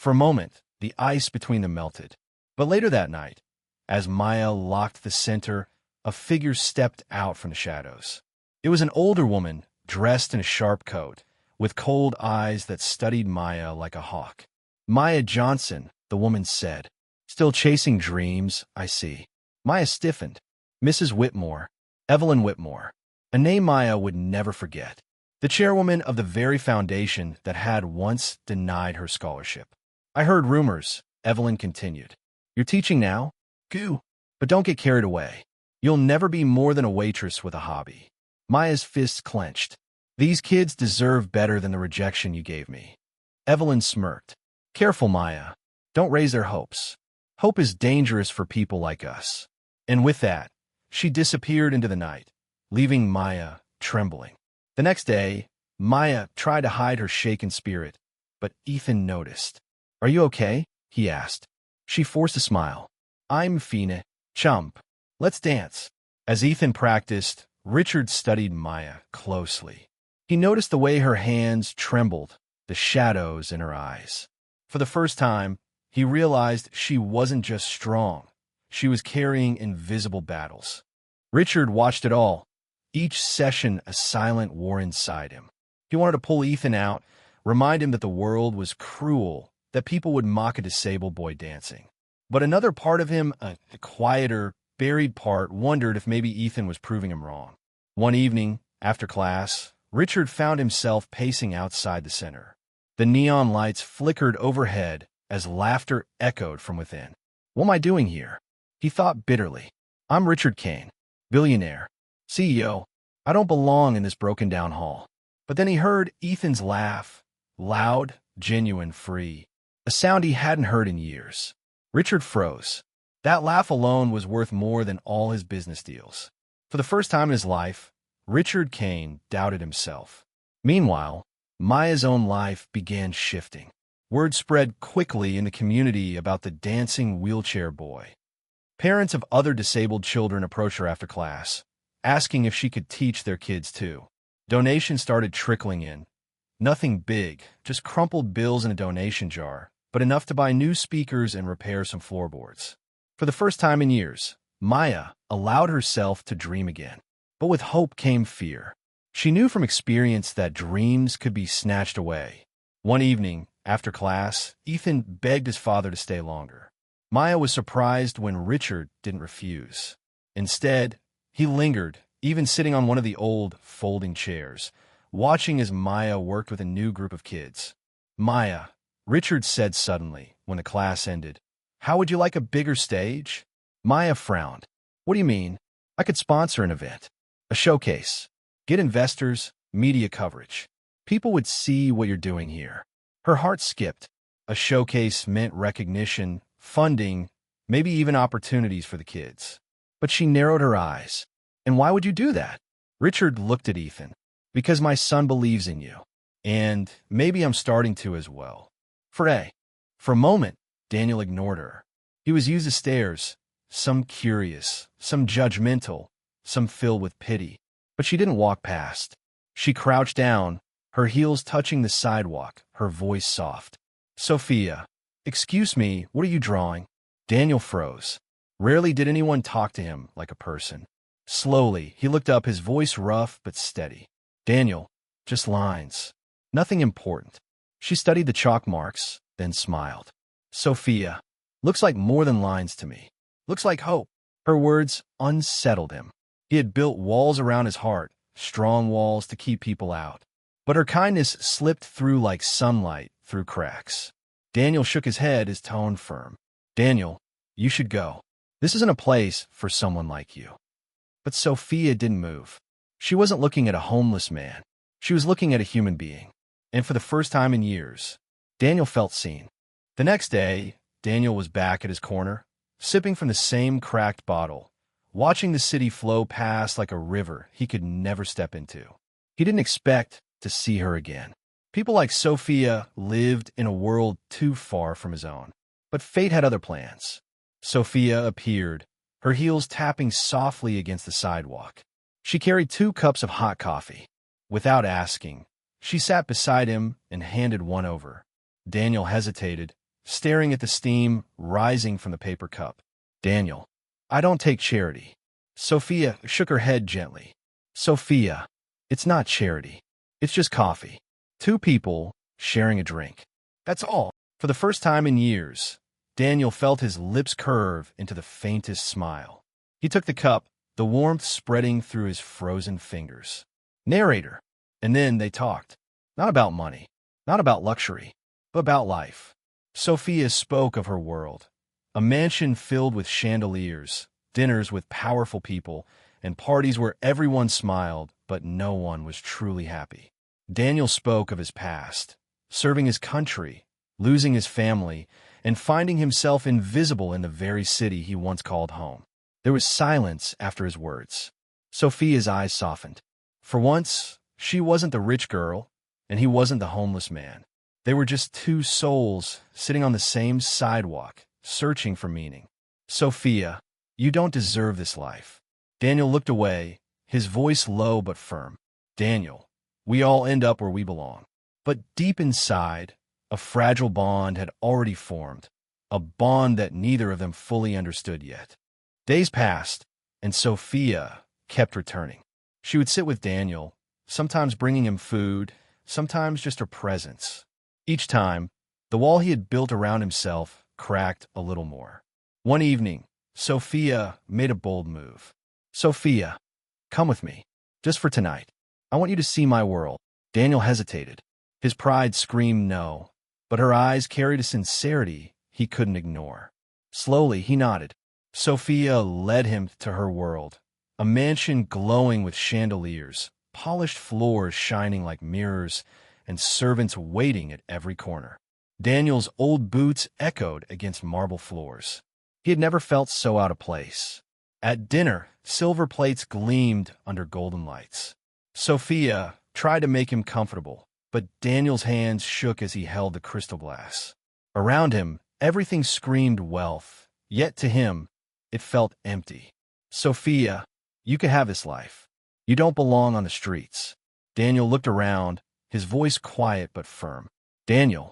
For a moment, the ice between them melted. But later that night, as Maya locked the center, a figure stepped out from the shadows. It was an older woman, dressed in a sharp coat, with cold eyes that studied Maya like a hawk. "Maya Johnson," the woman said. "Still chasing dreams, I see." Maya stiffened. Mrs. Whitmore, Evelyn Whitmore, a name Maya would never forget. The chairwoman of the very foundation that had once denied her scholarship. "I heard rumors," Evelyn continued. "You're teaching now? Goo. But don't get carried away. You'll never be more than a waitress with a hobby." Maya's fists clenched. "These kids deserve better than the rejection you gave me." Evelyn smirked. "Careful, Maya. Don't raise their hopes. Hope is dangerous for people like us." And with that, she disappeared into the night, leaving Maya trembling. The next day, Maya tried to hide her shaken spirit, but Ethan noticed. "Are you okay?" he asked. She forced a smile. "I'm fine, chump. Let's dance." As Ethan practiced, Richard studied Maya closely. He noticed the way her hands trembled, the shadows in her eyes. For the first time, he realized she wasn't just strong. She was carrying invisible battles. Richard watched it all, each session a silent war inside him. He wanted to pull Ethan out, remind him that the world was cruel, that people would mock a disabled boy dancing. But another part of him, a quieter, buried part, wondered if maybe Ethan was proving him wrong. One evening, after class, Richard found himself pacing outside the center. The neon lights flickered overhead as laughter echoed from within. "What am I doing here?" he thought bitterly. "I'm Richard Kane, billionaire, CEO. I don't belong in this broken-down hall." But then he heard Ethan's laugh, loud, genuine, free, a sound he hadn't heard in years. Richard froze. That laugh alone was worth more than all his business deals. For the first time in his life, Richard Kane doubted himself. Meanwhile, Maya's own life began shifting. Word spread quickly in the community about the dancing wheelchair boy. Parents of other disabled children approached her after class, asking if she could teach their kids too. Donations started trickling in. Nothing big, just crumpled bills in a donation jar, but enough to buy new speakers and repair some floorboards. For the first time in years, Maya allowed herself to dream again. But with hope came fear. She knew from experience that dreams could be snatched away. One evening, after class, Ethan begged his father to stay longer. Maya was surprised when Richard didn't refuse. Instead, he lingered, even sitting on one of the old, folding chairs, watching as Maya worked with a new group of kids. "Maya," Richard said suddenly, when the class ended, "how would you like a bigger stage?" Maya frowned. "What do you mean? I could sponsor an event. A showcase. Get investors, media coverage. People would see what you're doing here." Her heart skipped. A showcase meant recognition, funding, maybe even opportunities for the kids. But she narrowed her eyes. "And why would you do that?" Richard looked at Ethan. "Because my son believes in you. And maybe I'm starting to as well." For a moment, Daniel ignored her. He was used to stares, some curious, some judgmental, some filled with pity. But she didn't walk past. She crouched down, her heels touching the sidewalk, her voice soft. "Sophia, excuse me, what are you drawing?" Daniel froze. Rarely did anyone talk to him like a person. Slowly, he looked up, his voice rough but steady. "Daniel, just lines. Nothing important." She studied the chalk marks, then smiled. "Sophia, looks like more than lines to me. Looks like hope." Her words unsettled him. He had built walls around his heart, strong walls to keep people out. But her kindness slipped through like sunlight through cracks. Daniel shook his head, his tone firm. "Daniel, you should go. This isn't a place for someone like you." But Sophia didn't move. She wasn't looking at a homeless man. She was looking at a human being. And for the first time in years, Daniel felt seen. The next day, Daniel was back at his corner, sipping from the same cracked bottle, watching the city flow past like a river he could never step into. He didn't expect to see her again. People like Sophia lived in a world too far from his own. But fate had other plans. Sophia appeared, her heels tapping softly against the sidewalk. She carried 2 cups of hot coffee. Without asking, she sat beside him and handed one over. Daniel hesitated, staring at the steam rising from the paper cup. Daniel, I don't take charity. Sophia shook her head gently. Sophia, it's not charity. It's just coffee. Two people sharing a drink. That's all. For the first time in years, Daniel felt his lips curve into the faintest smile. He took the cup, the warmth spreading through his frozen fingers. Narrator. And then they talked. Not about money, not about luxury, but about life. Sophia spoke of her world. A mansion filled with chandeliers, dinners with powerful people, and parties where everyone smiled, but no one was truly happy. Daniel spoke of his past, serving his country, losing his family, and finding himself invisible in the very city he once called home. There was silence after his words. Sophia's eyes softened. For once, she wasn't the rich girl, and he wasn't the homeless man. They were just two souls sitting on the same sidewalk, searching for meaning. Sophia, you don't deserve this life. Daniel looked away, his voice low but firm. Daniel, we all end up where we belong. But deep inside, a fragile bond had already formed, a bond that neither of them fully understood yet. Days passed, and Sophia kept returning. She would sit with Daniel, sometimes bringing him food, sometimes just her presence. Each time, the wall he had built around himself cracked a little more. One evening, Sophia made a bold move. Sophia, come with me, just for tonight. I want you to see my world. Daniel hesitated. His pride screamed no, but her eyes carried a sincerity he couldn't ignore. Slowly, he nodded. Sophia led him to her world, a mansion glowing with chandeliers, polished floors shining like mirrors, and servants waiting at every corner. Daniel's old boots echoed against marble floors. He had never felt so out of place. At dinner, silver plates gleamed under golden lights. Sophia tried to make him comfortable, but Daniel's hands shook as he held the crystal glass. Around him, everything screamed wealth, yet to him, it felt empty. Sophia, you can have this life. You don't belong on the streets. Daniel looked around, his voice quiet but firm. Daniel,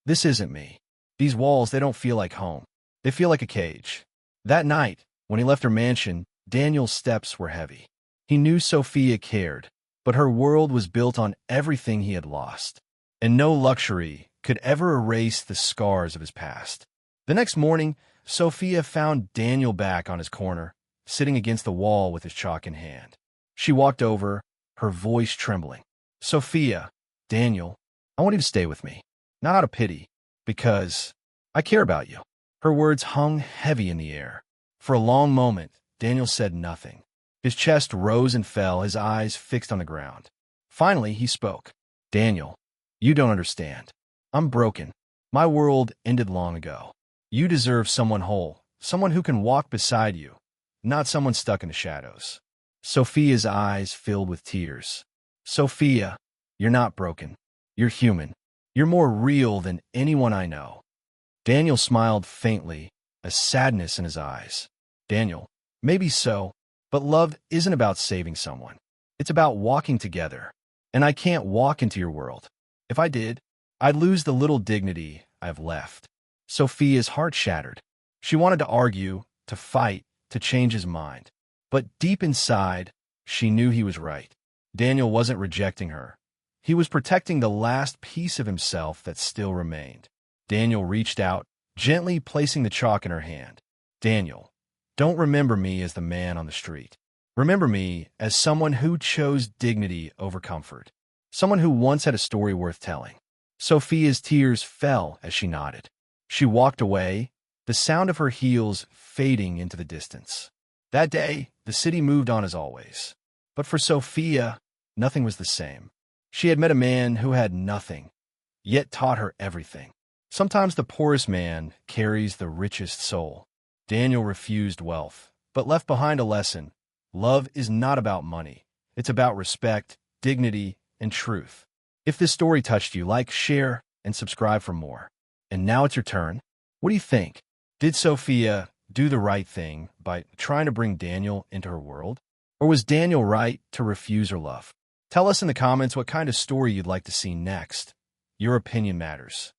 this isn't me. These walls, they don't feel like home. They feel like a cage. That night, when he left her mansion, Daniel's steps were heavy. He knew Sophia cared, but her world was built on everything he had lost, and no luxury could ever erase the scars of his past. The next morning, Sophia found Daniel back on his corner, sitting against the wall with his chalk in hand. She walked over, her voice trembling. Sophia, Daniel, I want you to stay with me. Not out of pity, because I care about you. Her words hung heavy in the air. For a long moment, Daniel said nothing. His chest rose and fell, his eyes fixed on the ground. Finally, he spoke. Daniel, you don't understand. I'm broken. My world ended long ago. You deserve someone whole, someone who can walk beside you, not someone stuck in the shadows. Sophia's eyes filled with tears. Sophia, you're not broken. You're human. You're more real than anyone I know. Daniel smiled faintly, a sadness in his eyes. Daniel, maybe so, but love isn't about saving someone. It's about walking together. And I can't walk into your world. If I did, I'd lose the little dignity I've left. Sophia's heart shattered. She wanted to argue, to fight, to change his mind. But deep inside, she knew he was right. Daniel wasn't rejecting her. He was protecting the last piece of himself that still remained. Daniel reached out, gently placing the chalk in her hand. Daniel, don't remember me as the man on the street. Remember me as someone who chose dignity over comfort. Someone who once had a story worth telling. Sophia's tears fell as she nodded. She walked away, the sound of her heels fading into the distance. That day, the city moved on as always. But for Sophia, nothing was the same. She had met a man who had nothing, yet taught her everything. Sometimes the poorest man carries the richest soul. Daniel refused wealth, but left behind a lesson. Love is not about money. It's about respect, dignity, and truth. If this story touched you, like, share, and subscribe for more. And now it's your turn. What do you think? Did Sophia do the right thing by trying to bring Daniel into her world? Or was Daniel right to refuse her love? Tell us in the comments what kind of story you'd like to see next. Your opinion matters.